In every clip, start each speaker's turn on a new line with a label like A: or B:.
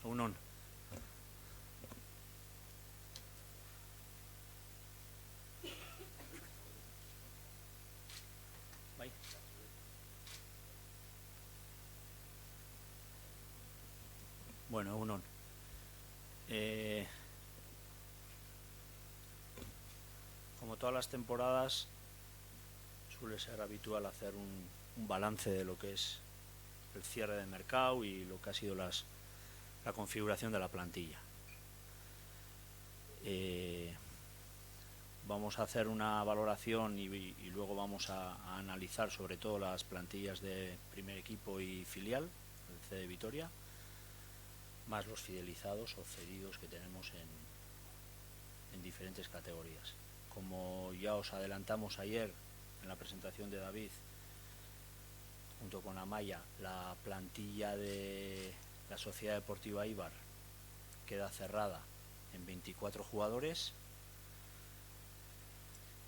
A: Egunon. Bai. Bueno, egunon. Como todas las temporadas, suele ser habitual hacer un balance de lo que es el cierre de mercado y lo que ha sido la configuración de la plantilla. Vamos a hacer una valoración y luego vamos a analizar sobre todo las plantillas de primer equipo y filial, el C de Vitoria, más los fidelizados o cedidos que tenemos en diferentes categorías. Como ya os adelantamos ayer en la presentación de David, junto con Amaya, la plantilla de la Sociedad Deportiva Eibar queda cerrada en 24 jugadores,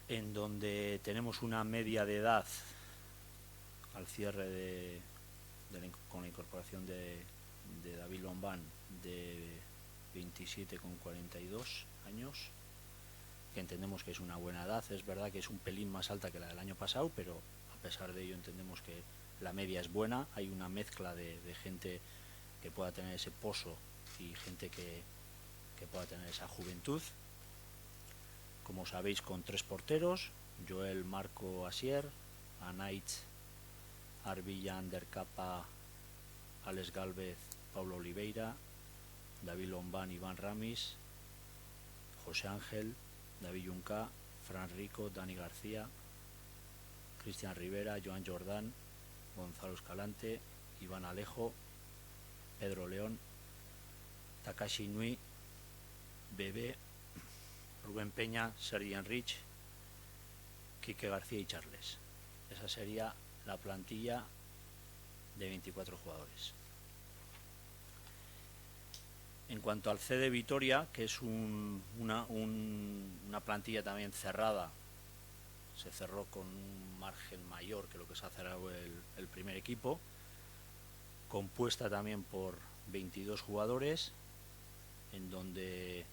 A: en donde tenemos una media de edad al cierre con la incorporación de David Lombán de 27,42 años, que entendemos que es una buena edad. Es verdad que es un pelín más alta que la del año pasado, pero a pesar de ello entendemos que la media es buena. Hay una mezcla de gente que pueda tener ese pozo y gente que pueda tener esa juventud. Como sabéis, con 3 porteros: Joel, Marco, Asier, Anaitz, Arbilla, Ander Capa, Alex Gálvez, Pablo Oliveira, David Lombán, Iván Ramis, José Ángel, David Junca, Fran Rico, Dani García, Cristian Rivera, Joan Jordán, Gonzalo Escalante, Iván Alejo, Pedro León, Takashi Nui, Bebé, Rubén Peña, Sergi Enrich, Quique García y Charles. Esa sería la plantilla de 24 jugadores. En cuanto al C de Vitoria, que es una plantilla también cerrada, se cerró con un margen mayor que lo que se ha cerrado el primer equipo, compuesta también por 22 jugadores, en donde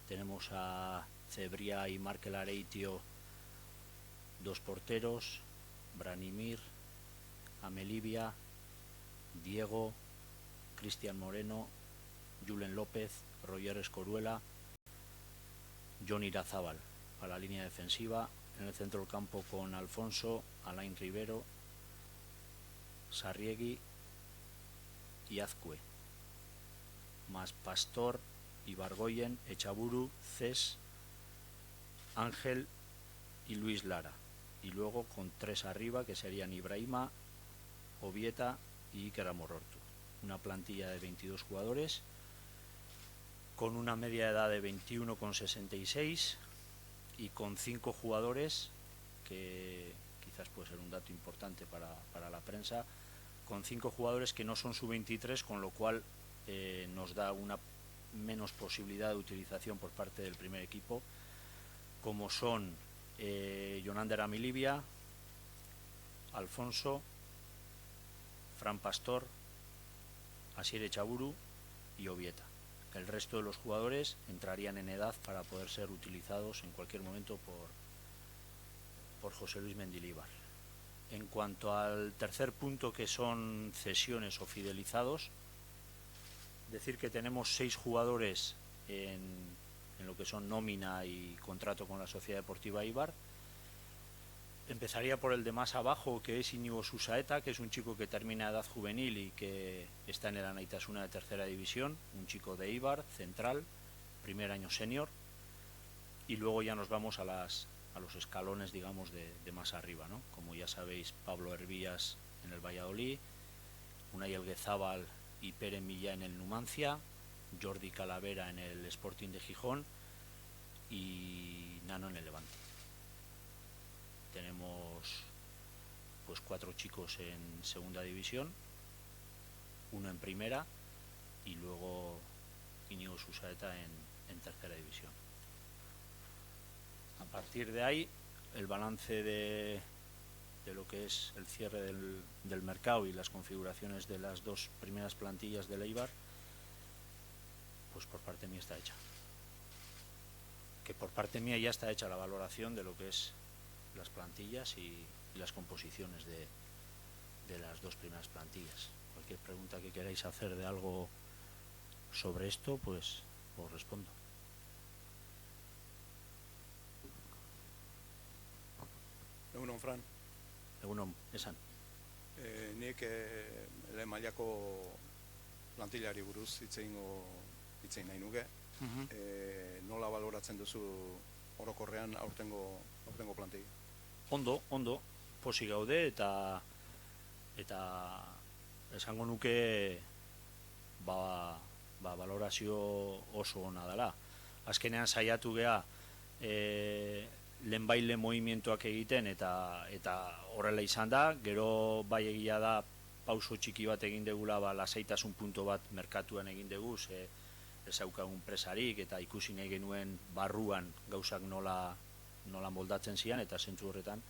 A: tenemos a Cebria y Markel Areitio, 2 porteros, Branimir, Amelivia, Diego, Cristian Moreno, Julen López, Roger Escoruela, John Irazábal para la línea defensiva. En el centro del campo con Alfonso, Alain Rivero, Sarriegui y Azcue, más Pastor, Ibargoyen, Echaburu, Cés, Ángel y Luis Lara. Y luego con 3 arriba, que serían Ibrahima, Obieta y Iker Amorortu. Una plantilla de 22 jugadores con una media de edad de 21,66 y con 5 jugadores, que quizás puede ser un dato importante para la prensa, con 5 jugadores que no son sub-23, con lo cual nos da una menos posibilidad de utilización por parte del primer equipo, como son Jonander Amilibia, Alfonso, Fran Pastor, Asier Echaburu y Obieta. El resto de los jugadores entrarían en edad para poder ser utilizados en cualquier momento por José Luis Mendilibar. En cuanto al tercer punto, que son cesiones o fidelizados, decir que tenemos 6 jugadores en lo que son nómina y contrato con la Sociedad Deportiva Eibar. Empezaría por el de más abajo, que es Íñigo Susaeta, que es un chico que termina edad juvenil y que está en el Anaitasuna de tercera división, un chico de Eibar, central, primer año senior. Y luego ya nos vamos a los escalones, digamos, de más arriba, ¿no? Como ya sabéis, Pablo Hervías en el Valladolid, Unai Elguezábal y Pere Millá en el Numancia, Jordi Calavera en el Sporting de Gijón y Nano en el Levante. Tenemos pues 4 chicos en segunda división, 1 en primera y luego Íñigo Susaeta en tercera división. A partir de ahí, el balance de lo que es el cierre del mercado y las configuraciones de las 2 primeras plantillas del Eibar pues por parte mía está hecha. Que por parte mía ya está hecha la valoración de lo que es las plantillas y las composiciones de las dos primeras plantillas. Cualquier pregunta que queráis hacer de algo sobre esto, pues os respondo.
B: Egunon, Fran.
A: Egunon, esan.
B: Nik lehen mailako plantillari buruz hitzein nahi nuke. Nola baloratzen duzu orokorrean aurtengo plantilla?
A: Ondo, posi gaude eta esango nuke valorazio oso ona dela. Azkenean saiatu gea lehenbaile movimientoak egiten eta horrela izan da, gero bai egia da pauso txiki bat egin degula, lasaitasun punto bat merkatuan egin dugu, ez daukagun presarik eta ikusi nahi genuen barruan gauzak nola moldatzen zian, eta zentzu horretan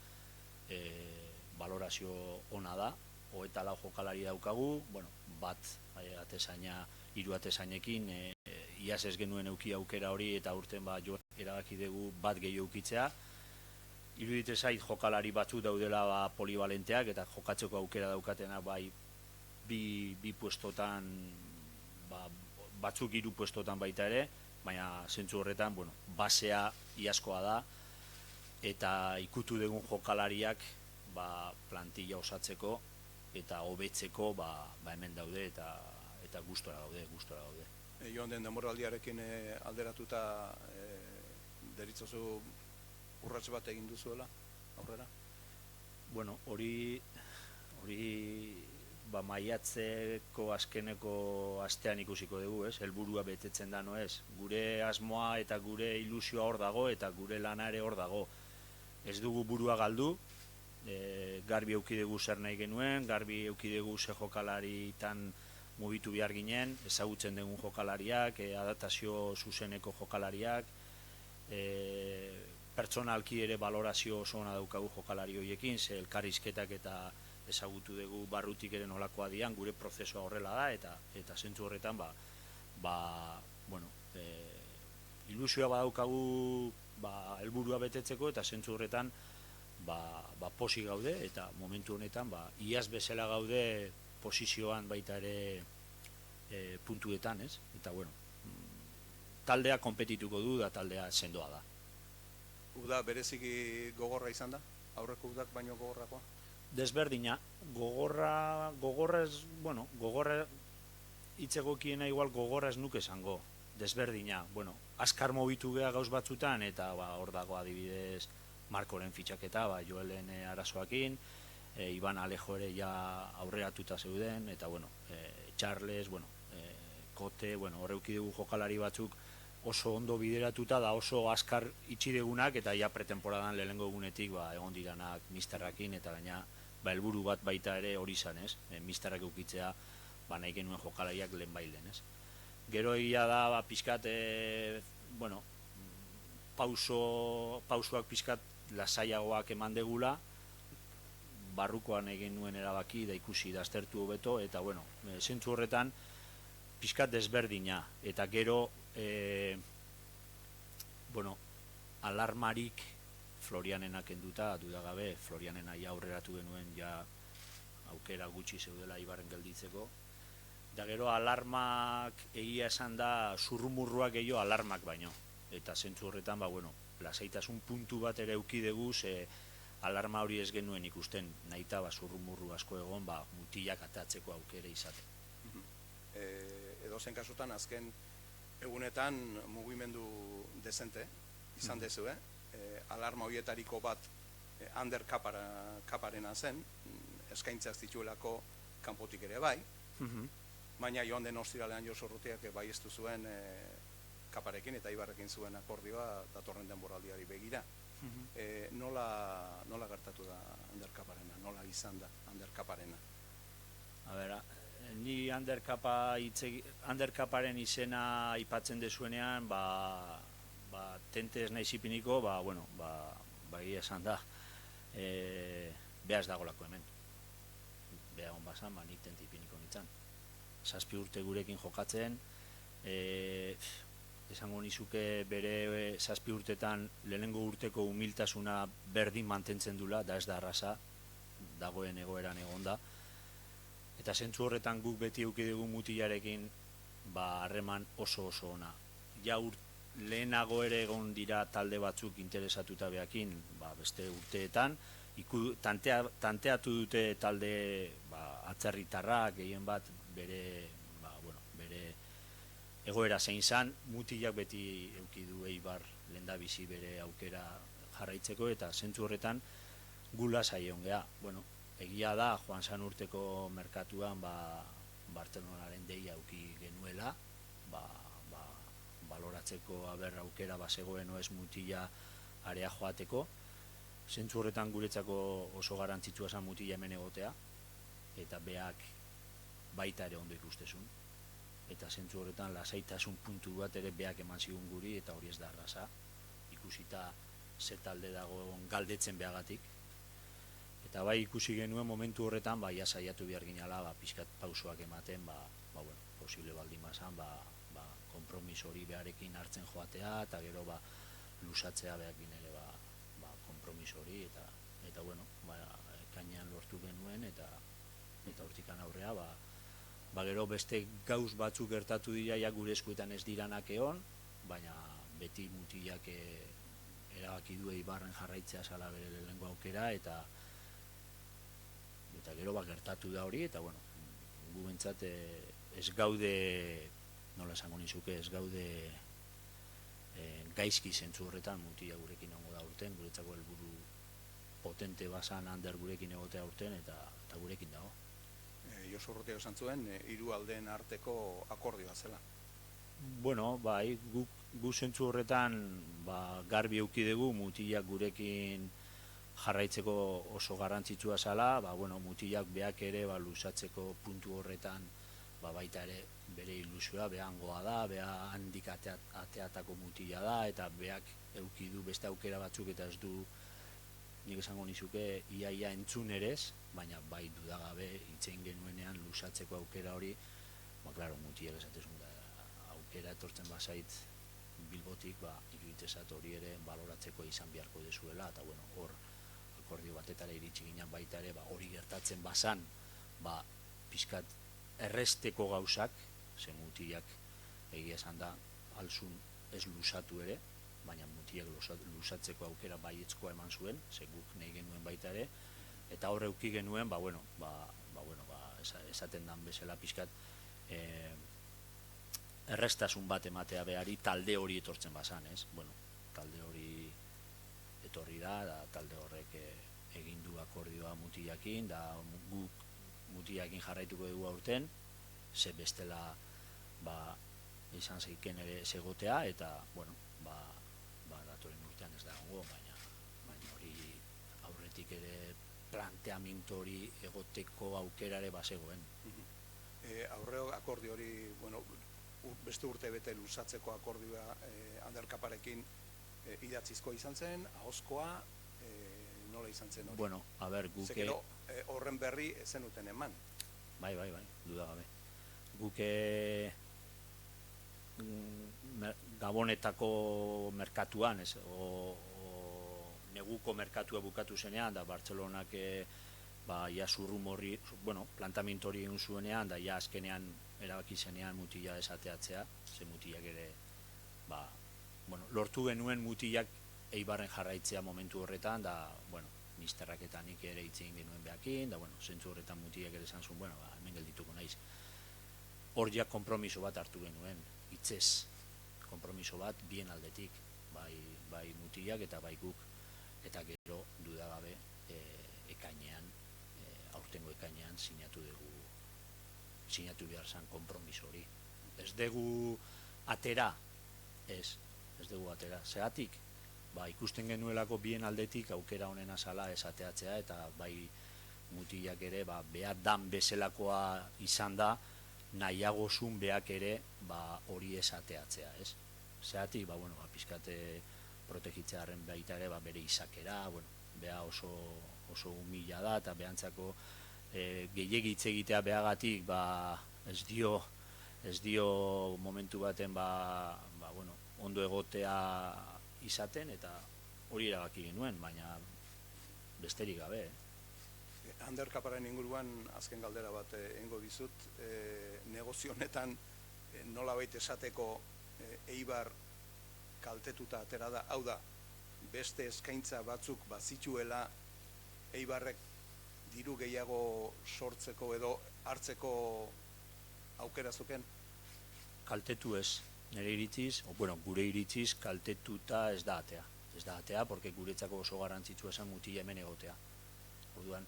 A: valorazio ona da. 24 jokalari daukagu, bat atezaina, 3 atezainekin, iaz ez genuen euki aukera hori, eta urten erabaki dugu bat gehi eukitzea. Irudite zait jokalari batzu daudela polivalenteak, eta jokatzeko aukera daukatena bi puestotan, batzuk 3 puestotan baita ere, baina zentzu horretan, basea iazkoa da, eta ikutu dugun jokalariak plantilla osatzeko eta hobetzeko hemen daude eta gustora daude.
B: Joan den denboraldiarekin alderatuta deritzozu urrats bat egin duzuela aurrera?
A: Hori maiatzeko azkeneko astean ikusiko dugu, helburua betetzen da, gure asmoa eta gure ilusioa hor dago eta gure lana ere hor dago. Ez dugu burua galdu, garbi euki dugu zer nahi genuen, garbi euki dugu ze jokalaritan mugitu behar ginen, ezagutzen dugun jokalariak, adaptazio zuzeneko jokalariak, pertsonalki ere valorazio oso ona daukagu jokalari horiekin, ze elkarrizketak eta ezagutu dugu barrutik ere nolakoa dian, gure prozesua horrela da, eta zentzu horretan ilusioa badaukagu helburua betetzeko, eta zentzu horretan posi gaude, eta momentu honetan iaz bezala gaude posizioan baita ere puntuetan, eta taldea konpetituko du da taldea sendoa da.
B: Uda bereziki gogorra izan da? Aurreko udak baino gogorrakoa?
A: Desberdina, gogorra hitzegokiena igual gogorra ez nuke esango, desberdina, azkar mobitu gea gauz batzutan, eta hor dago adibidez Markoren fitxaketa, Joelen arazoakin, Iban Alejo ere ja aurreratuta zeuden, eta Charles, Kote, horreuki dugu jokalari batzuk oso ondo bideratuta da, oso azkar itxidegunak, eta ja pretemporadan lehenengo egunetik egon diranak misterrakin, eta gaina helburu bat baita ere hori izan, misterrak eukitzea nahi genuen jokalariak lehen bailen. Gero egia da, pixkat, pausoak pixkat lasaiagoak eman degula, barrukoan egin nuen erabaki da ikusi da aztertu hobeto, eta zentzu horretan pixkat desberdina, eta gero alarmarik Florianena kenduta, dudagabe Florianena ja aurreratu genuen ja aukera gutxi zeudela Ibarren gelditzeko, eta gero alarmak egia esan da zurrumurruak gehiago alarmak baino, eta zentzu horretan lasaitasun puntu bat ere euki dugu, alarma hori ez genuen ikusten, nahita zurrumurru asko egon, mutilak atatzeko aukera izaten.
B: Edozen kasutan, azken egunetan mugimendu dezente izan dezu, alarma horietariko bat underkaparena zen, eskaintzak zituelako kanpotik ere bai, baina joan den ostiralean Josu Urrutiak bai ez zuen kaparekin eta Ibarrekin zuen akordioa datorren denboraldiari begira. Nola gertatu da underkaparena? Nola izan da underkaparena?
A: Ni underkaparen izena aipatzen dezuenean, tente ez nahi zipiniko, egia esan da, beha ez dagolako hemen. Beha hon bazan, nik tente ipiniko nintzen. 7 urte gurekin jokatzen, esango nizuke bere 7 urtetan lehenengo urteko humiltasuna berdin mantentzen dula, da ez da arrasa, dagoen egoeran egonda. Eta zentzu horretan guk beti eduki dugu mutilarekin harreman oso ona. Ja lehenago ere egon dira talde batzuk interesatuta beakin, beste urteetan, tanteatu dute talde atzerritarrak gehien bat bere egoera zein zan, mutilak beti eduki du Eibar lehendabizi bere aukera jarraitzeko, eta zentzu horretan gula saion gea. Egia da, joan zan urteko merkatuan Bartzelonaren deia eduki genuela, baloratzeko aukera bazegoen ez mutila area joateko. Zentzu horretan guretzako oso garantzitsua zen mutila hemen egotea, eta beak baita ere ondo ikustezun. Eta zentzu horretan lasaitasun puntu bat ere beak eman zigun guri, eta hori ez da arrasa, ikusita ze talde dago galdetzen beagatik. Eta ikusi genuen momentu horretan, ja saiatu behar ginala, pixkat pausoak ematen, posible baldin bazan, konpromis hori beharekin hartzen joatea, eta gero lusatzea behakin ere konpromis hori, eta ekainean lortu genuen, eta hortikan aurrea, gero beste gauz batzuk gertatu dira, gure eskuetan ez diranak egon, baina beti mutilak erabaki du Eibarren jarraitzea zala bere lehenengo aukera, eta gero gertatu da hori, eta gu bentsat ez gaude, nola esango nizuke, ez gaude gaizki zentzu horretan mutila gurekin ongo da urten, guretzako helburu potente basan Ander gurekin egotea urten, eta gurekin dago.
B: Josu Urrutia esan zuen, 3 aldeen arteko akordioa zela.
A: Bai, gu zentzu horretan garbi eduki dugu mutilak gurekin jarraitzeko oso garrantzitsua zala, mutilak beak ere lusatzeko puntu horretan baita ere bere ilusioa, behangoa da, beha handik ateatako mutila da, eta beak eduki du beste aukera batzuk, eta ez du, nik esango nizuke, iaia entzun erez, baina bai dudagabe itzein genuenean lusatzeko aukera hori, mutilak esatezun da, aukera etortzen bazait Bilbotik, iruditezat hori ere baloratzeko izan beharko dezuela, eta hor akordio batetara iritsi ginen baita ere, hori gertatzen bazan, pixkat erresteko gauzak, ze mutilak egia esan da, alzun ez lusatu ere, baina mutilak lusatzeko aukera baietzkoa eman zuen, ze guk nahi genuen baita ere, eta hor euki genuen, esaten dan bezala pixkat errestasun bat ematea behari talde hori etortzen bazan, ez? Talde hori etorri da, talde horrek egin du akordioa mutilakin, da guk mutilakin jarraituko dugu aurten, ze bestela izan zeiken ere segotea, eta datoren urtean ez da gongo, baina hori aurretik ere planteamendu hori egoteko aukerare bazegoen.
B: Aurreo akordio hori, beste urte bete lusatzeko akordioa Ander Kaparekin idatzizko izan zen, ahozkoa, nola izan zen hori?
A: Guke...
B: Zekero, horren berri zenuten eman.
A: Bai, dudagabe. Guke Gabonetako merkatuan, neguko merkatua bukatu zenean, da Bartzelonak plantamendu hori egin zuenean, da azkenean erabaki zenean mutila esateatzea, ze mutilak ere, lortu genuen mutilak Eibarren jarraitzea momentu horretan, da, misterrak eta nik ere itzegin genuen behakin, da, zentzu horretan mutilak ere esan zuen, hemen geldituko naiz. Hor ja konpromiso bat hartu genuen, hitzez, konpromiso bat bien aldetik, bai mutilak eta bai guk, eta gero dudagabe ekainean, aurtengo ekainean sinatu behar zen konpromiso hori. Ez dugu atera, ez dugu atera. Zeratik, ikusten genuelako bien aldetik aukera honen azala esateatzea, eta bai mutilak ere behar dan bezalakoa izan da, nahiagozun beak ere hori esateatzea, ez? Zeratik, pizkate protegitzearen baita ere bere izakera, beha oso humila da, eta behantzako gehiegi hitz egitea behagatik ez dio ez dio momentu baten ondo egotea izaten, eta hori erabaki genuen, baina besterik gabe.
B: Ander Kaparen inguruan azken galdera bat egingo dizut, negozio honetan nolabait esateko Eibar kaltetuta atera da, hau da, beste eskaintza batzuk bazituela Eibarrek diru gehiago sortzeko edo hartzeko aukera zuken?
A: Kaltetu ez, nire iritziz, gure iritziz kaltetuta ez da atea. Ez da atea, porque guretzako oso garrantzitsua esan Mutilla hemen egotea. Orduan,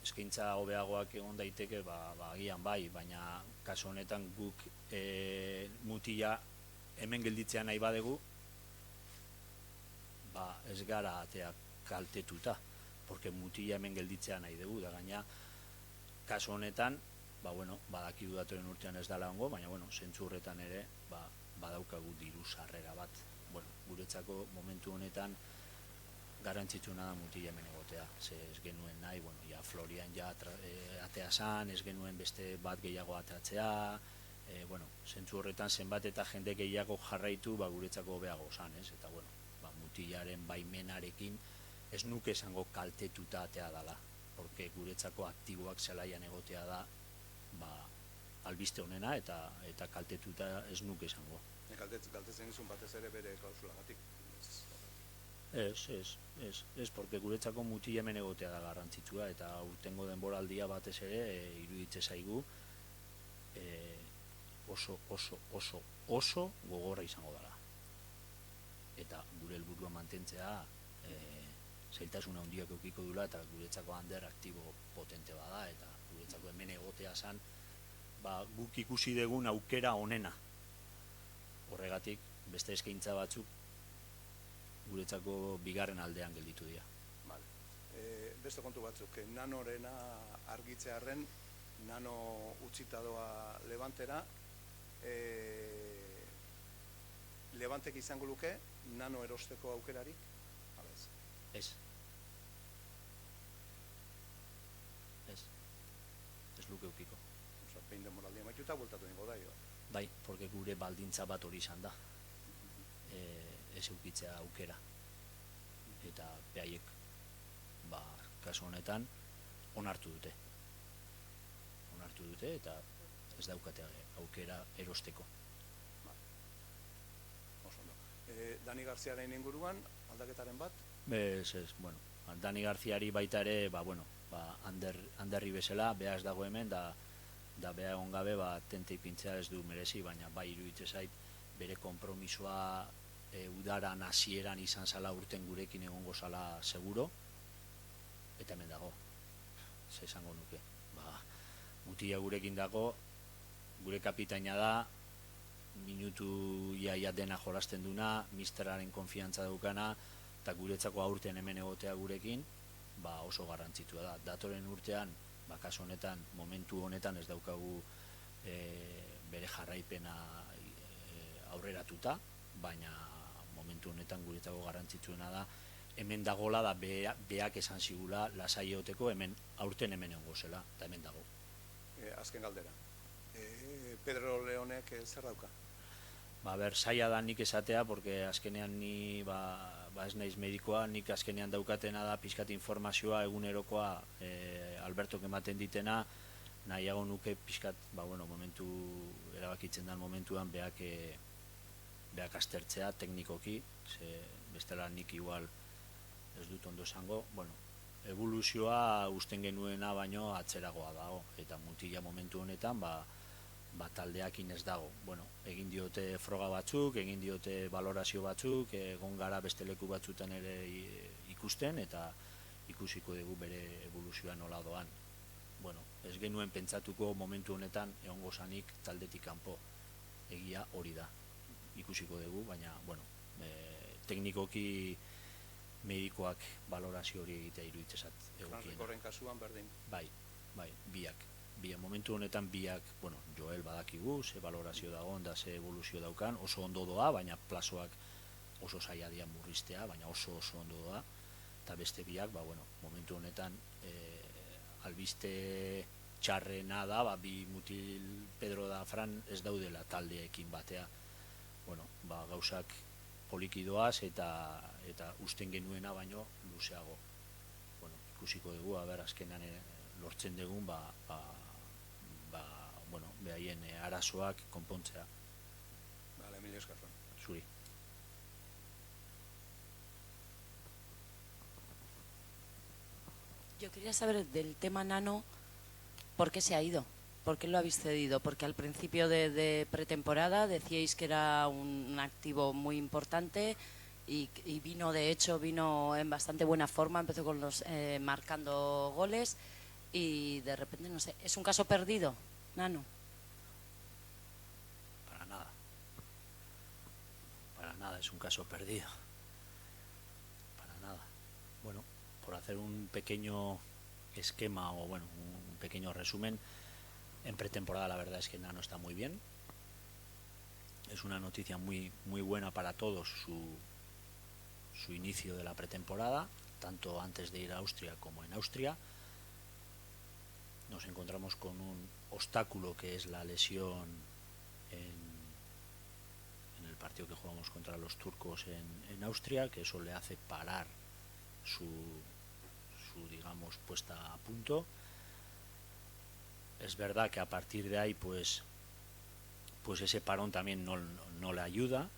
A: eskaintza hobeagoak egon daiteke, agian bai, baina kasu honetan guk Mutilla hemen gelditzea nahi badegu, ez gara atea kaltetuta, porque Mutilla hemen gelditzea nahi dugu, da gaina kasu honetan, badakigu datoren urtean ez dala ongo, baina zentzu horretan ere badaukagu diru sarrera bat. Guretzako momentu honetan garrantzitsuna da Mutilla hemen egotea, ze ez genuen nahi, Florian atea zan, ez genuen beste bat gehiago atatzea, zentzu horretan zenbat eta jende gehiago jarraitu guretzako hobeago zan, eta Mutillaren baimenarekin ez nuke esango kaltetuta atea dala, porque guretzako aktiboak zelaian egotea da albiste honena, eta kaltetuta ez nuke esango.
B: Galtetzen izun batez ere bere klausulagatik?
A: Ez, porque guretzako Mutilla hemen egotea da garrantzitsua, eta urtengo denboraldia batez ere iruditze zaigu oso gogorra izango dela. Eta gure helburua mantentzea zailtasuna handiak edukiko dula, eta guretzako Ander aktibo potente bada, eta guretzako hemen egotea zan guk ikusi dugun aukera onena. Horregatik, beste eskaintza batzuk guretzako bigarren aldean gelditu dira.
B: Beste kontu batzuk, Nanorena argitzearren, Nano utzita doa Levantera, Levantek izango luke Nano erosteko aukerarik?
A: Ez. Ez luke eukiko.
B: Behin denboraldia maituta bultatu ningo da,
A: Bai, porque gure baldintza bat hori izan da. Ez eukitzea aukera. Eta behaiek, kasu honetan, onartu dute. Eta ez daukate aukera erosteko.
B: Dani Garziaren inguruan, aldaketaren bat?
A: Ez, Dani Garziari baita ere, Anderri bezala, beha ez dago hemen, da beha egon gabe, tente ipintzea ez du merezi, baina iruditze zait, bere konpromisoa udaran hasieran izan zala urten gurekin egongo zala seguro, eta hemen dago, ze esango nuke. Mutilla gurekin dago, gure kapitaina da, minutu iaia dena jolasten duna, misteraren konfiantza daukana, eta guretzako aurten hemen egotea gurekin, oso garrantzitua da. Datoren urtean, kasu honetan, momentu honetan ez daukagu bere jarraipena aurreratuta, baina momentu honetan guretzako garrantzitsuena da, hemen dagola da beak esan zigula lasai egoteko, aurten hemen egongo zela, eta hemen dago.
B: Azken galdera. Pedro Leonek zer dauka?
A: Zaila da nik esatea, porque azkenean ni ez naiz medikoa, nik azkenean daukatena da pixkat informazioa egunerokoa Albertok ematen ditena, nahiago nuke pixkat, momentu erabakitzen den momentuan beak aztertzea teknikoki, bestela nik igual ez dut ondo esango, evoluzioa usten genuena baino atzeragoa dago, eta Mutilla momentu honetan taldeakin ez dago. Egin diote froga batzuk, egin diote valorazio batzuk, egon gara beste leku batzutan ere ikusten, eta ikusiko dugu bere evoluzioa nola doan. Ez genuen pentsatuko momentu honetan egongo zanik taldetik kanpo, egia hori da. Ikusiko dugu, baina, teknikoki medikoak valorazio hori egitea iruditzezat egokien.
B: Franrikorren kasuan berdin?
A: Bai, biak. Momentu honetan biak, Joel badakigu, ze valorazio dagoen da, ze evoluzio daukan, oso ondo doa, baina plazoak oso zaila dian murriztea, baina oso ondo doa, eta beste biak, momentu honetan albiste txarrena da, bi mutil Pedro da Fran ez daudela taldeekin batea. Bueno, gauzak polikidoaz eta usten genuena baino luzeago. Bueno, ikusiko dugu, azkenan lortzen dugun, bueno, behaien arazoak konpontzea.
B: Vale, Emilio Escarfan.
A: Zuri.
C: Yo quería saber del tema Nano, ¿por qué se ha ido? ¿Por qué lo habéis cedido? Porque al principio de pretemporada decíais que era un activo muy importante y vino en bastante buena forma, empezó con marcando goles y de repente, no sé, ¿es un caso perdido, Nano?
A: Para nada es un caso perdido. Para nada. Bueno, por hacer un pequeño esquema o bueno, un pequeño resumen, en pretemporada la verdad es que Nano está muy bien. Es una noticia muy, muy buena para todos su inicio de la pretemporada, tanto antes de ir a Austria como en Austria. Nos encontramos con un obstáculo que es la lesión en el partido que jugamos contra los turcos en Austria, que eso le hace parar su digamos puesta a punto. Es verdad que a partir de ahí pues ese parón también no le ayuda,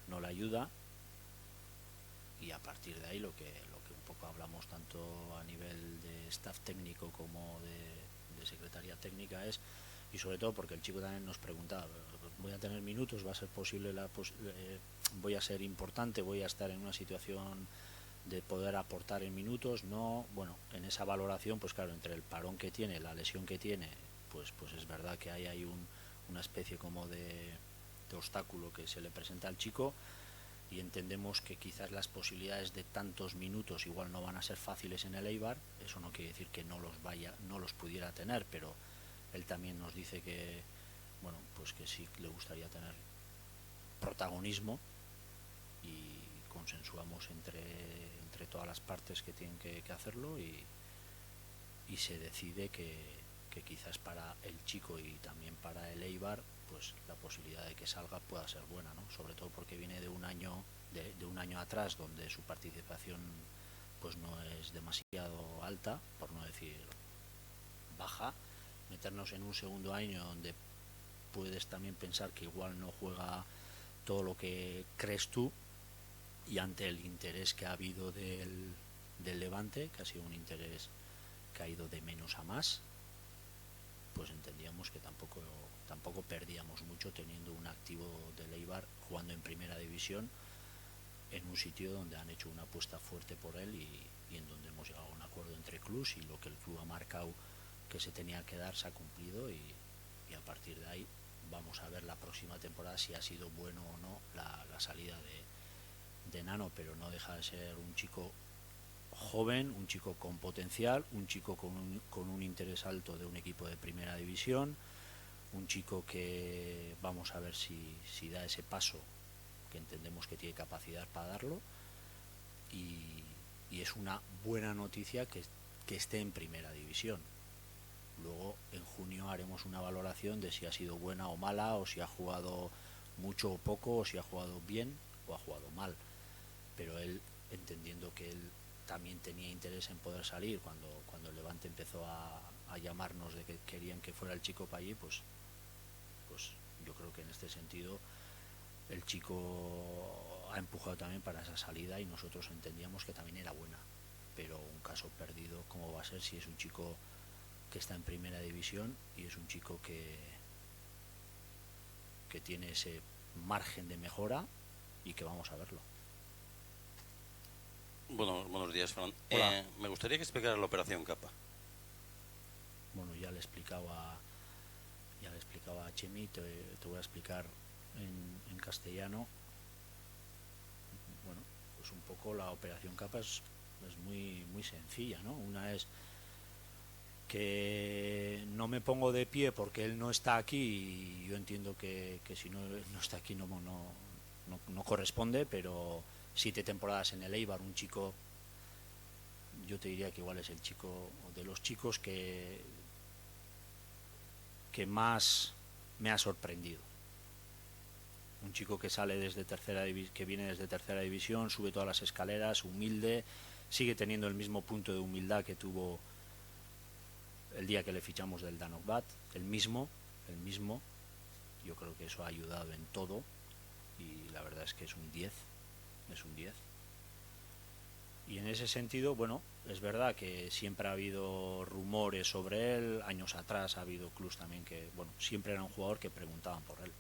A: y a partir de ahí lo que un poco hablamos tanto a nivel de staff técnico como de secretaría técnica es, y sobre todo porque el chico también nos preguntaba, voy a tener minutos, va a ser posible, voy a ser importante, voy a estar en una situación de poder aportar en minutos. No, bueno, en esa valoración pues claro, entre el parón que tiene, la lesión que tiene, pues es verdad que hay una especie como de obstáculo que se le presenta al chico, y entendemos que quizás las posibilidades de tantos minutos igual no van a ser fáciles en el Eibar. Eso no quiere decir que no los pudiera tener, pero él también nos dice que bueno, pues que sí le gustaría tener protagonismo, y consensuamos entre todas las partes que tienen que hacerlo, y se decide que quizás para el chico y también para el Eibar pues la posibilidad de que salga pueda ser buena, ¿no? Sobre todo porque viene de un año atrás donde su participación pues no es demasiado alta, por no decir baja. Meternos en un segundo año donde puedes también pensar que igual no juega todo lo que crees tú, y ante el interés que ha habido del Levante, que ha sido un interés que ha ido de menos a más, pues entendíamos que tampoco perdíamos mucho teniendo un activo del Eibar jugando en primera división, en un sitio donde han hecho una apuesta fuerte por él, y en donde hemos llegado a un acuerdo entre clubs, y lo que el club ha marcado que se tenía que dar se ha cumplido, y a partir de ahí vamos a ver la próxima temporada si ha sido bueno o no la salida de Nano, pero no deja de ser un chico joven, un chico con potencial, un chico con un interés alto de un equipo de primera división, un chico que vamos a ver si da ese paso, que entendemos que tiene capacidad para darlo, y es una buena noticia que esté en primera división. Luego en junio haremos una valoración de si ha sido buena o mala, o si ha jugado mucho o poco, o si ha jugado bien o ha jugado mal, pero él, entendiendo que él también tenía interés en poder salir cuando el Levante empezó a llamarnos de que querían que fuera el chico para allí, pues yo creo que en este sentido el chico ha empujado también para esa salida, y nosotros entendíamos que también era buena, pero un caso perdido como va a ser si es un chico que está en primera división y es un chico que tiene ese margen de mejora, y que vamos a verlo.
D: Bueno, buenos días, Fran.
A: Hola.
D: Me gustaría que explicara la operación Capa.
A: Bueno, ya le explicaba a Chemi, te voy a explicar en castellano. Bueno, pues un poco la operación Capa es muy, muy sencilla, ¿no? Una es que no me pongo de pie porque él no está aquí, y yo entiendo que si no está aquí no corresponde, pero 7 temporadas en el Eibar, un chico, yo te diría que igual es el chico de los chicos que que más me ha sorprendido. Un chico que sale desde que viene desde tercera división, sube todas las escaleras, humilde, sigue teniendo el mismo punto de humildad que tuvo el día que le fichamos del Danokbat, el mismo. Yo creo que eso ha ayudado en todo y la verdad es que es un 10. Y en ese sentido, bueno, es verdad que siempre ha habido rumores sobre él, años atrás ha habido clubs también que, bueno, siempre era un jugador que preguntaban por él,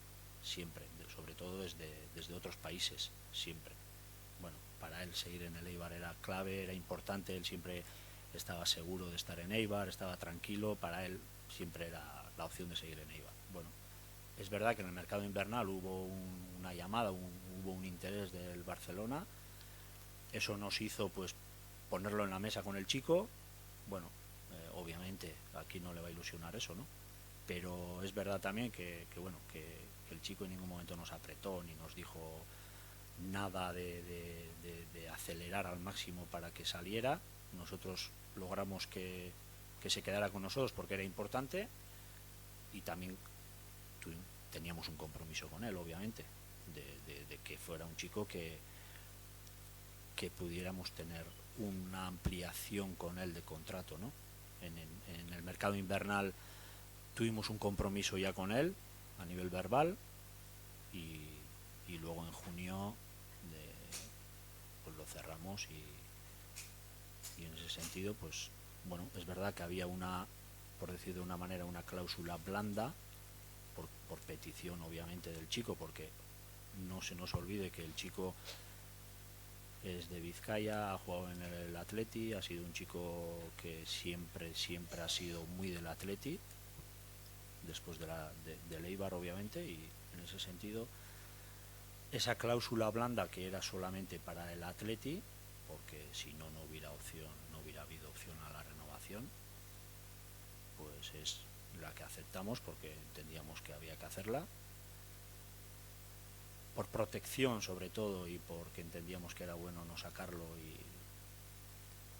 A: siempre, sobre todo desde otros países, siempre. Bueno, para él seguir en el Eibar era clave, era importante, él siempre estaba seguro de estar en Eibar, estaba tranquilo, para él siempre era la opción de seguir en Eibar. Bueno, es verdad que en el mercado invernal hubo una llamada, hubo un interés del Barcelona. Eso nos hizo pues ponerlo en la mesa con el chico. Bueno, obviamente aquí no le va a ilusionar eso, ¿no? Pero es verdad también que el chico en ningún momento nos apretó ni nos dijo nada de acelerar al máximo para que saliera. Nosotros logramos que se quedara con nosotros porque era importante y también teníamos un compromiso con él, obviamente, de que fuera un chico que pudiéramos tener una ampliación con él de contrato, ¿no? En el mercado invernal tuvimos un compromiso ya con él a nivel verbal y luego en junio pues lo cerramos y en ese sentido pues bueno, es verdad que había por decir de una manera, una cláusula blanda por petición obviamente del chico, porque no se nos olvide que el chico es de Vizcaya, ha jugado en el Atleti, ha sido un chico que siempre ha sido muy del Atleti, después del Eibar obviamente, y en ese sentido esa cláusula blanda que era solamente para el Atleti, porque si no hubiera habido opción a la renovación, pues es la que aceptamos porque entendíamos que había que hacerla, por protección sobre todo y porque entendíamos que era bueno no sacarlo, y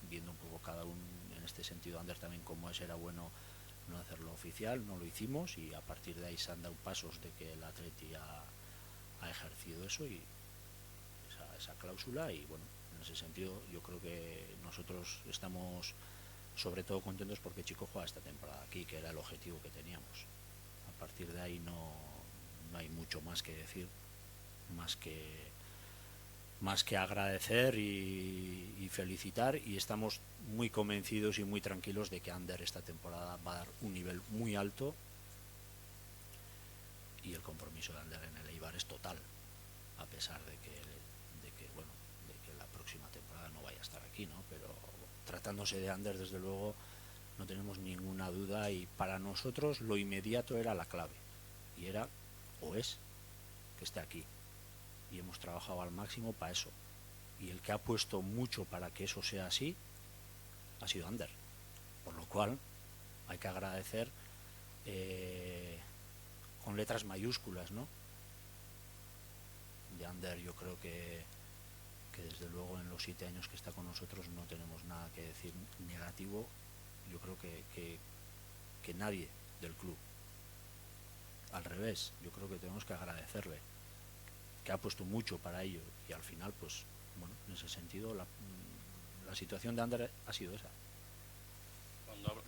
A: viendo un poco cada uno en este sentido, Ander también como era bueno no hacerlo oficial, no lo hicimos, y a partir de ahí se han dado pasos de que el Atleti ha ejercido eso y esa cláusula, y bueno, en ese sentido yo creo que nosotros estamos sobre todo contentos porque el chico juega esta temporada aquí, que era el objetivo que teníamos. A partir de ahí no hay mucho más que decir, más que agradecer y felicitar, y estamos muy convencidos y muy tranquilos de que Ander esta temporada va a dar un nivel muy alto y el compromiso de Ander en el Eibar es total, a pesar de que la próxima temporada no vaya a estar aquí, ¿no? Pero tratándose de Ander, desde luego no tenemos ninguna duda, y para nosotros lo inmediato era la clave, y era o es que esté aquí, y hemos trabajado al máximo para eso, y el que ha puesto mucho para que eso sea así ha sido Ander, por lo cual hay que agradecer con letras mayúsculas, ¿no? De Ander yo creo que desde luego en los 7 años que está con nosotros no tenemos nada que decir negativo. Yo creo que nadie del club, al revés, yo creo que tenemos que agradecerle que ha puesto mucho para ello, y al final pues bueno, en ese sentido la situación de Ander ha sido esa.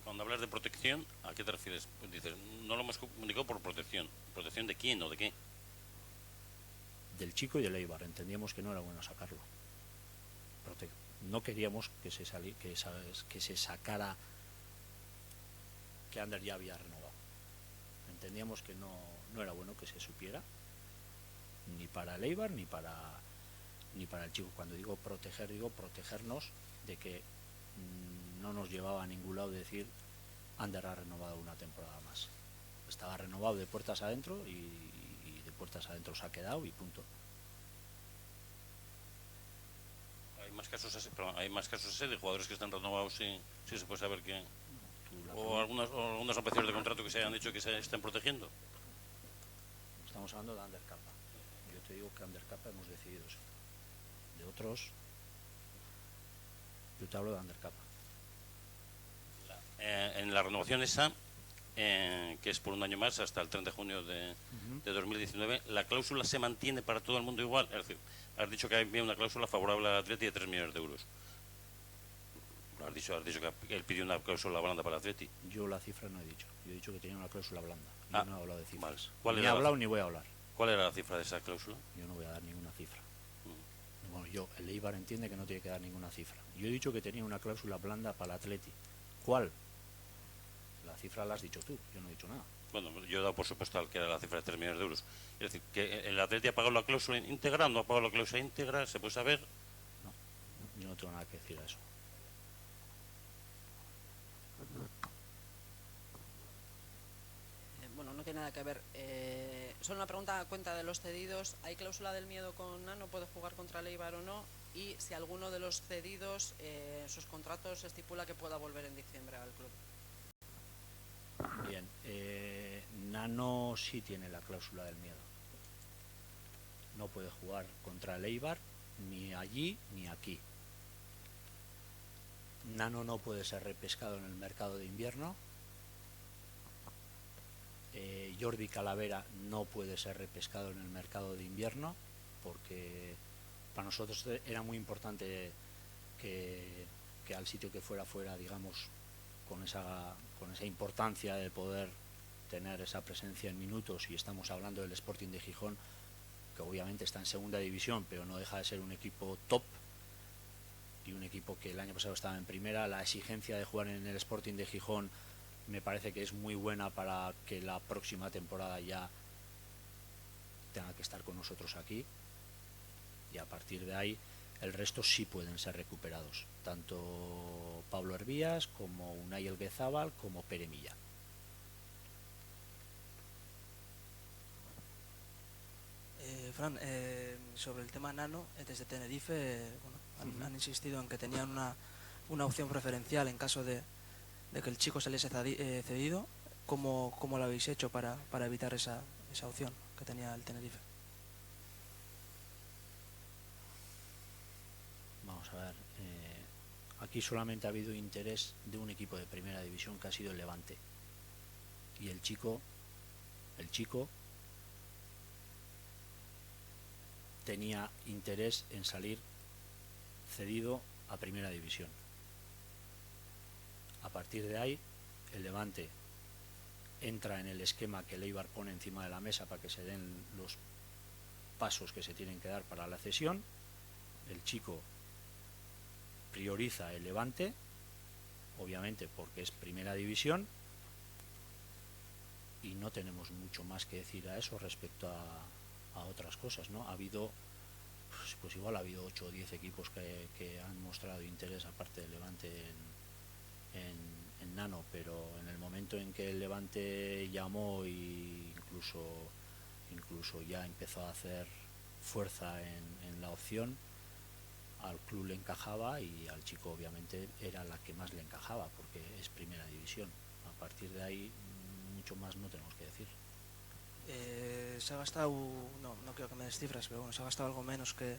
D: Cuando hablas de protección, ¿a qué te refieres? Pues dices, no lo hemos comunicado por protección. ¿Protección de quién o de qué?
A: Del chico y del Eibar, entendíamos que no era bueno sacarlo. No queríamos que se sacara que Ander ya había renovado. Entendíamos que no era bueno que se supiera, ni para el Eibar ni para el chico. Cuando digo proteger, digo protegernos de que no nos llevaba a ningún lado de decir Ander ha renovado una temporada más. Estaba renovado de puertas adentro y de puertas adentro se ha quedado y punto.
D: Hay más casos así de jugadores que están renovados sí se puede saber que o algunas operaciones de contrato que se hayan hecho que se estén protegiendo.
A: Estamos hablando de Ander Capa. Yo te digo que Ander Capa hemos decidido eso. De otros, yo te hablo de Ander Capa.
D: En la renovación esa, que es por un año más, hasta el 30 de junio de 2019. ¿La cláusula se mantiene para todo el mundo igual? Es decir, has dicho que hay una cláusula favorable al Atleti de 3 millones de euros. Has dicho que él pidió una cláusula blanda para el Atleti.
A: Yo la cifra no he dicho. Yo he dicho que tenía una cláusula blanda. Yo no he hablado de cifras.
D: Vale.
A: Ni he hablado ni voy a hablar.
D: ¿Cuál era la cifra de esa cláusula?
A: Yo no voy a dar ninguna cifra. Bueno, el Eibar entiende que no tiene que dar ninguna cifra. Yo he dicho que tenía una cláusula blanda para el Atleti. ¿Cuál? La cifra la has dicho tú, yo no he dicho nada.
D: Bueno, yo he dado por supuesto al que era la cifra de 3 millones de euros. Es decir, que el Atleti ha pagado la cláusula íntegra, no ha pagado la cláusula íntegra, ¿se puede saber?
A: No, yo no tengo nada que decir a eso.
E: Bueno, no tiene nada que ver. Solo una pregunta a cuenta de los cedidos. ¿Hay cláusula del miedo con Nano? ¿Puede jugar contra el Eibar o no? Y si alguno de los cedidos, en sus contratos estipula que pueda volver en diciembre al club.
A: Bien, Nano sí tiene la cláusula del miedo. No puede jugar contra el Eibar, ni allí ni aquí. Nano no puede ser repescado en el mercado de invierno. Jordi Calavera no puede ser repescado en el mercado de invierno, porque para nosotros era muy importante que al sitio que fuera, digamos, con esa importancia de poder tener esa presencia en minutos. Y estamos hablando del Sporting de Gijón, que obviamente está en segunda división, pero no deja de ser un equipo top, y un equipo que el año pasado estaba en primera. La exigencia de jugar en el Sporting de Gijón me parece que es muy buena para que la próxima temporada ya tenga que estar con nosotros aquí, y a partir de ahí el resto sí pueden ser recuperados, tanto Pablo Hervías como Unai Elguezábal como Pere Milla.
F: Fran, sobre el tema Nano, desde Tenerife han insistido en que tenían una opción preferencial en caso de que el chico saliese cedido. ¿Cómo lo habéis hecho para evitar esa opción que tenía el Tenerife?
A: Vamos a ver, aquí solamente ha habido interés de un equipo de primera división, que ha sido el Levante, y el chico tenía interés en salir cedido a primera división. A partir de ahí, el Levante entra en el esquema que el Eibar pone encima de la mesa para que se den los pasos que se tienen que dar para la cesión. El chico prioriza el Levante, obviamente porque es primera división, y no tenemos mucho más que decir a eso respecto a otras cosas, ¿no? Ha habido, pues igual ha habido 8 o 10 equipos que han mostrado interés, aparte del Levante, en Nano, pero en el momento en que el Levante llamó y incluso ya empezó a hacer fuerza en la opción, al club le encajaba, y al chico obviamente era la que más le encajaba porque es primera división. A partir de ahí mucho más no tenemos que decir.
F: Se ha gastado, no quiero que me des cifras, pero bueno, se ha gastado algo menos que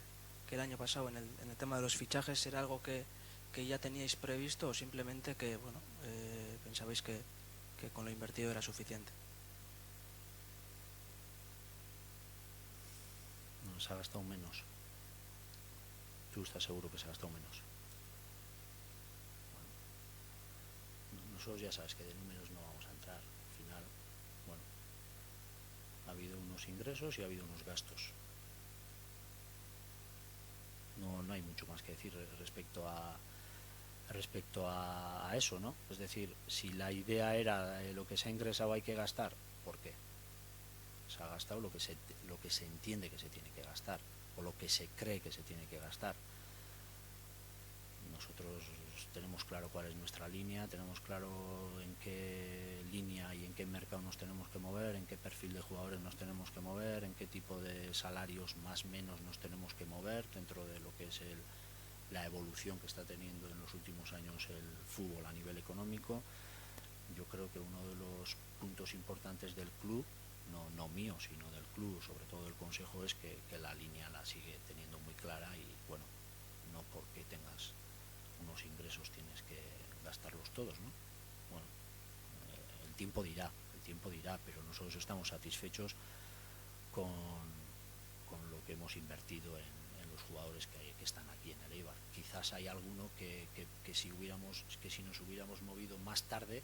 F: el año pasado en el tema de los fichajes. ¿Era algo que ya teníais previsto, o simplemente que pensabais que con lo invertido era suficiente?
A: No, se ha gastado menos. Tú estás seguro que se ha gastado menos. Bueno, nosotros ya sabes que de números no vamos a entrar. Al final, bueno, ha habido unos ingresos y ha habido unos gastos. No hay mucho más que decir respecto a eso, ¿no? Es decir, si la idea era lo que se ha ingresado hay que gastar, ¿por qué? Se ha gastado lo que se entiende que se tiene que gastar, o lo que se cree que se tiene que gastar. Nosotros tenemos claro cuál es nuestra línea, tenemos claro en qué línea y en qué mercado nos tenemos que mover, en qué perfil de jugadores nos tenemos que mover, en qué tipo de salarios más o menos nos tenemos que mover dentro de lo que es la evolución que está teniendo en los últimos años el fútbol a nivel económico. Yo creo que uno de los puntos importantes del club, no mío, sino del club, sobre todo del consejo, es que la línea la sigue teniendo muy clara, y bueno, no porque tengas unos ingresos tienes que gastarlos todos, ¿no? Bueno, el tiempo dirá, pero nosotros estamos satisfechos con lo que hemos invertido en los jugadores que están aquí en el Eibar. Quizás hay alguno que si nos hubiéramos movido más tarde,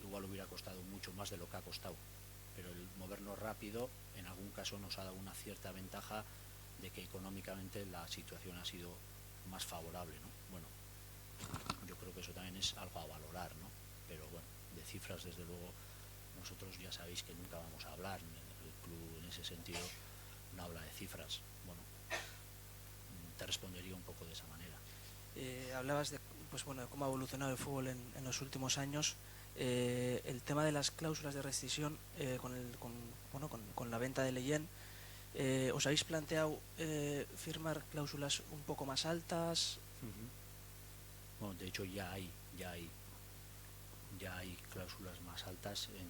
A: igual hubiera costado mucho más de lo que ha costado, pero el movernos rápido en algún caso nos ha dado una cierta ventaja de que económicamente la situación ha sido más favorable, ¿no? Bueno, yo creo que eso también es algo a valorar, ¿no? Pero bueno, de cifras desde luego nosotros ya sabéis que nunca vamos a hablar, el club en ese sentido no habla de cifras. Bueno, te respondería un poco de esa manera.
F: Hablabas de, pues bueno, de cómo ha evolucionado el fútbol en los últimos años. El tema de las cláusulas de rescisión con la venta de Leyen, ¿os habéis planteado firmar cláusulas un poco más altas?
A: Bueno, de hecho ya hay cláusulas más altas en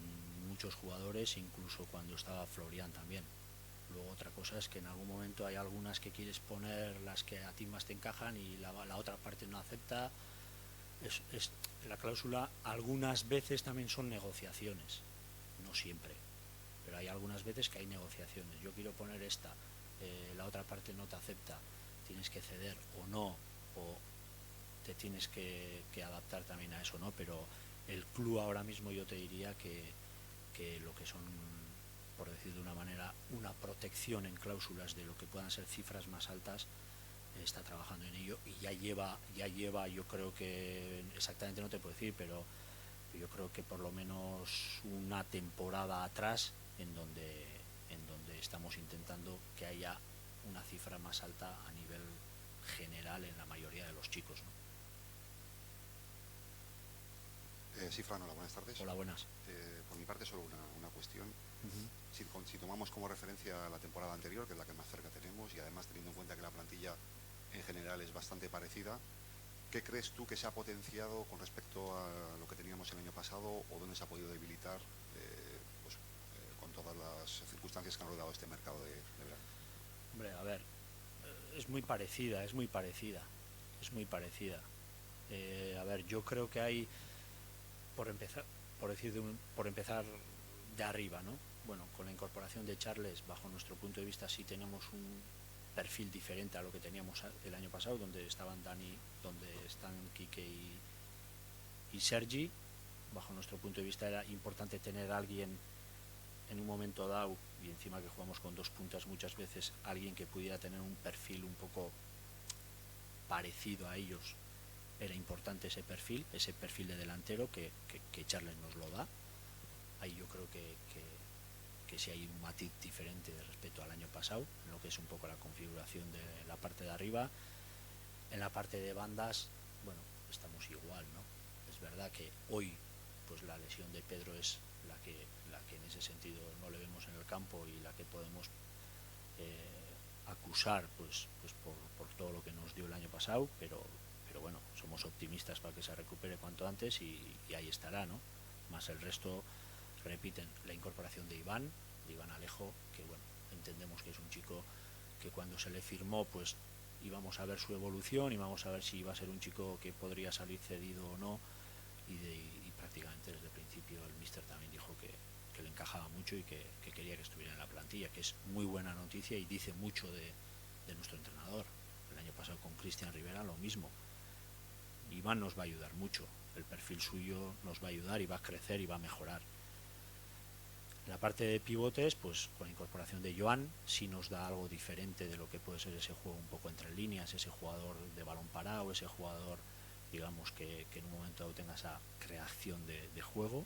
A: muchos jugadores, incluso cuando estaba Florian también. Luego otra cosa es que en algún momento hay algunas que quieres poner las que a ti más te encajan y la otra parte no acepta. La cláusula algunas veces también son negociaciones, no siempre, pero hay algunas veces que hay negociaciones. Yo quiero poner esta, la otra parte no te acepta, tienes que ceder o no, o te tienes que adaptar también a eso, ¿no? Pero el club ahora mismo yo te diría que lo que son, por decir de una manera, una protección en cláusulas de lo que puedan ser cifras más altas, está trabajando en ello y ya lleva, yo creo que exactamente no te puedo decir, pero yo creo que por lo menos una temporada atrás en donde estamos intentando que haya una cifra más alta a nivel general en la mayoría de los chicos, ¿no?
G: Sí, Fran, hola, buenas tardes.
A: Hola, buenas.
G: Por mi parte, solo una cuestión. Si tomamos como referencia la temporada anterior, que es la que más cerca tenemos, y además teniendo en cuenta que la plantilla en general es bastante parecida, ¿qué crees tú que se ha potenciado con respecto a lo que teníamos el año pasado, o dónde se ha podido debilitar con todas las circunstancias que han rodeado este mercado de verano?
A: Hombre, a ver, es muy parecida. A ver, yo creo que hay, por empezar de arriba, ¿no? Bueno, con la incorporación de Charles, bajo nuestro punto de vista, sí tenemos un perfil diferente a lo que teníamos el año pasado, donde estaban Dani, donde están Quique y Sergi. Bajo nuestro punto de vista era importante tener a alguien en un momento dado, y encima que jugamos con dos puntas muchas veces, alguien que pudiera tener un perfil un poco parecido a ellos. Era importante ese perfil de delantero que Charles nos lo da. Ahí yo creo que sí hay un matiz diferente respecto al año pasado, en lo que es un poco la configuración de la parte de arriba. En la parte de bandas, bueno, estamos igual, ¿no? Es verdad que hoy pues la lesión de Pedro es la que en ese sentido no le vemos en el campo y la que podemos acusar pues por todo lo que nos dio el año pasado, pero bueno, somos optimistas para que se recupere cuanto antes y ahí estará, ¿no? Más el resto, repiten, la incorporación de Iván Alejo, que bueno, entendemos que es un chico que cuando se le firmó pues íbamos a ver su evolución, íbamos a ver si iba a ser un chico que podría salir cedido o no, y prácticamente desde el principio el míster también dijo que le encajaba mucho y que quería que estuviera en la plantilla, que es muy buena noticia y dice mucho de nuestro entrenador. El año pasado con Cristian Rivera lo mismo. Iván nos va a ayudar mucho, el perfil suyo nos va a ayudar y va a crecer y va a mejorar. La parte de pivotes, pues con la incorporación de Joan sí nos da algo diferente de lo que puede ser ese juego un poco entre líneas, ese jugador de balón parado, ese jugador, digamos, que en un momento dado tenga esa creación de juego.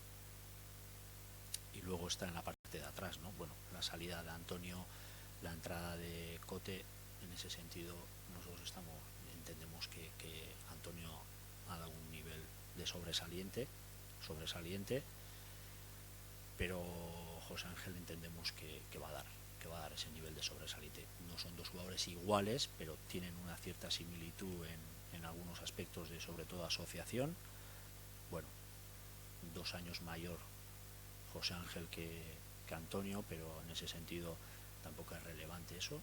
A: Y luego está en la parte de atrás, ¿no? Bueno, la salida de Antonio, la entrada de Cote, en ese sentido nosotros entendemos que Antonio ha dado un nivel de sobresaliente, pero José Ángel entendemos que va a dar ese nivel de sobresaliente. No son dos jugadores iguales, pero tienen una cierta similitud en algunos aspectos de, sobre todo, asociación. Bueno, 2 años mayor José Ángel que Antonio, pero en ese sentido tampoco es relevante eso.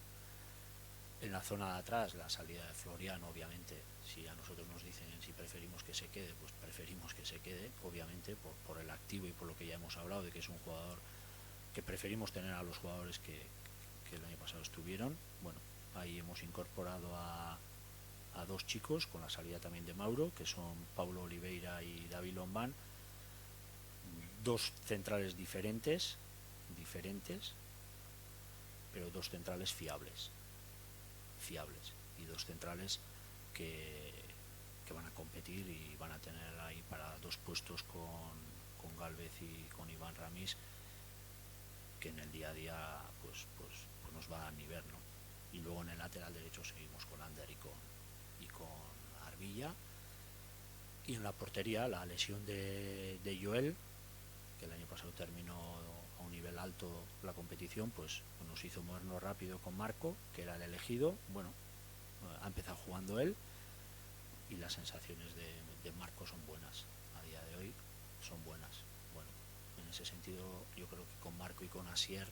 A: En la zona de atrás, la salida de Florian, obviamente, si a nosotros nos dicen si preferimos que se quede, pues preferimos que se quede, obviamente, por el activo y por lo que ya hemos hablado, de que es un jugador que preferimos tener a los jugadores que el año pasado estuvieron. Bueno, ahí hemos incorporado a dos chicos, con la salida también de Mauro, que son Paulo Oliveira y David Lombán, dos centrales diferentes, pero dos centrales fiables, y dos centrales que van a competir y van a tener ahí para dos puestos con Gálvez y con Iván Ramis, que en el día a día pues nos va a dar nivel, ¿no? Y luego en el lateral derecho seguimos con Ander y con Arbilla. Y en la portería, la lesión de Joel, que el año pasado terminó a un nivel alto la competición, pues nos hizo movernos rápido con Marco, que era el elegido. Bueno, ha empezado jugando él y las sensaciones de Marco son buenas, a día de hoy son buenas. Bueno, en ese sentido yo creo que con Marco y con Asier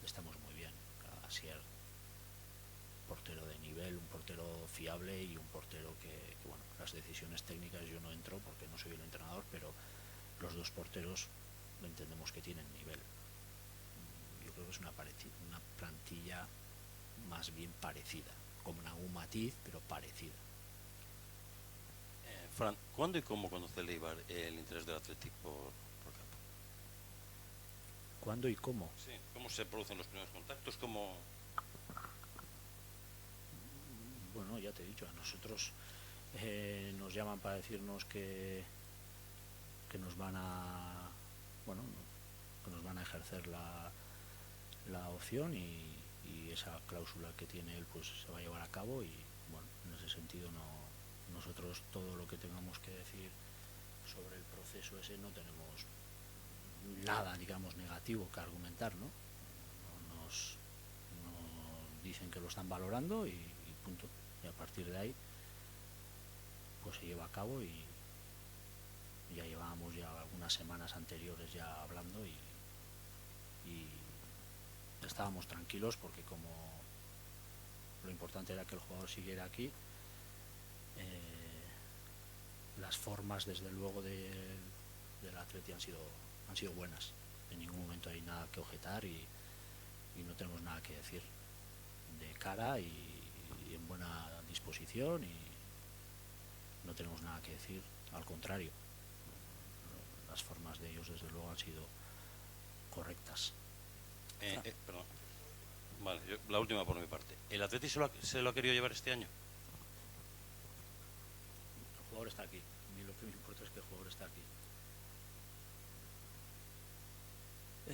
A: estamos muy bien. Asier, portero de nivel, un portero fiable y un portero que bueno, las decisiones técnicas yo no entro porque no soy el entrenador, pero los dos porteros entendemos que tienen nivel. Yo creo que es una plantilla más bien parecida, como en algún matiz, pero parecida.
D: Fran, ¿cuándo y cómo conoce el Eibar el interés del Athletic por Capo?
A: ¿Cuándo y cómo?
D: Sí, ¿cómo se producen los primeros contactos? ¿Cómo?
A: Bueno, ya te he dicho, a nosotros nos llaman para decirnos que nos van a que nos van a ejercer la opción y esa cláusula que tiene él pues se va a llevar a cabo, y bueno, en ese sentido nosotros todo lo que tengamos que decir sobre el proceso ese no tenemos nada, digamos, negativo que argumentar, ¿no? Nos dicen que lo están valorando y punto, y a partir de ahí pues se lleva a cabo, y ya llevábamos ya algunas semanas anteriores ya hablando y estábamos tranquilos porque como lo importante era que el jugador siguiera aquí, las formas desde luego del Atleti han sido buenas, en ningún momento hay nada que objetar y no tenemos nada que decir, de cara y en buena disposición, y no tenemos nada que decir, al contrario, las formas de ellos desde luego han sido correctas.
D: Perdón. Vale, la última por mi parte. ¿El Atleti se lo ha querido llevar este año?
A: El jugador está aquí, a mí lo que me importa es que el jugador está aquí.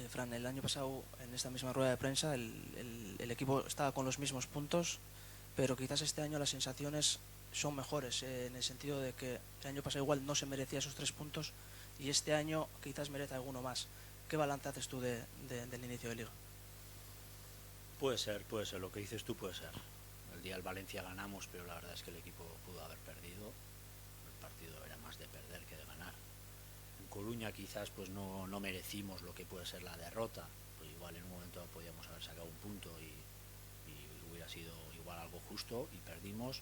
F: Fran, el año pasado en esta misma rueda de prensa el equipo estaba con los mismos puntos, pero quizás este año las sensaciones son mejores, en el sentido de que el año pasado igual no se merecía esos 3 puntos y este año quizás merece alguno más. ¿Qué balance haces tú del inicio de liga?
A: Puede ser, lo que dices tú puede ser. El día del Valencia ganamos, pero la verdad es que el equipo pudo haber perdido. El partido era más de perder que de ganar. En Coruña quizás pues no merecimos lo que puede ser la derrota, pues igual en un momento podíamos haber sacado un punto y hubiera sido igual algo justo, y perdimos.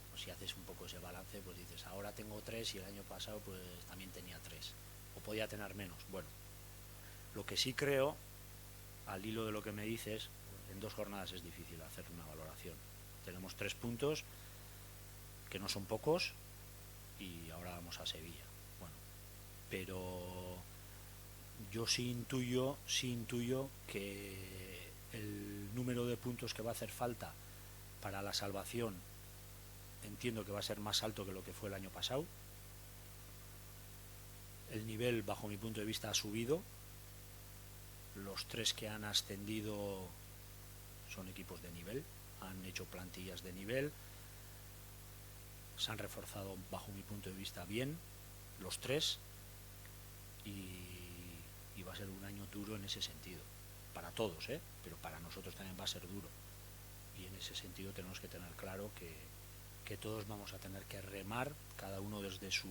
A: Pues si haces un poco ese balance, pues dices, ahora tengo 3 y el año pasado pues también tenía 3, o podía tener menos. Bueno, lo que sí creo, al hilo de lo que me dices, en 2 jornadas es difícil hacer una valoración. Tenemos 3 puntos, que no son pocos, y ahora vamos a Sevilla. Bueno, pero yo sí intuyo que el número de puntos que va a hacer falta para la salvación entiendo que va a ser más alto que lo que fue el año pasado. El nivel, bajo mi punto de vista, ha subido. Los 3 que han ascendido son equipos de nivel, han hecho plantillas de nivel, se han reforzado, bajo mi punto de vista, bien los 3, y va a ser un año duro en ese sentido, para todos, pero para nosotros también va a ser duro, y en ese sentido tenemos que tener claro que todos vamos a tener que remar, cada uno desde su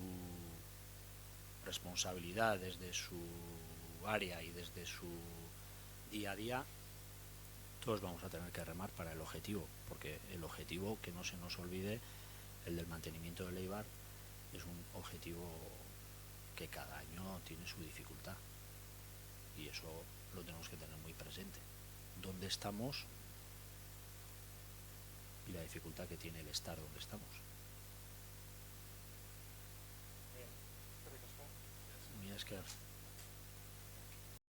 A: responsabilidad, desde su área y desde su día a día. Todos vamos a tener que remar para el objetivo. porque el objetivo, que no se nos olvide, el del mantenimiento del Eibar, es un objetivo que cada año tiene su dificultad, y eso lo tenemos que tener muy presente. ¿Dónde estamos? Y la dificultad que tiene el estar donde estamos. Mila esker.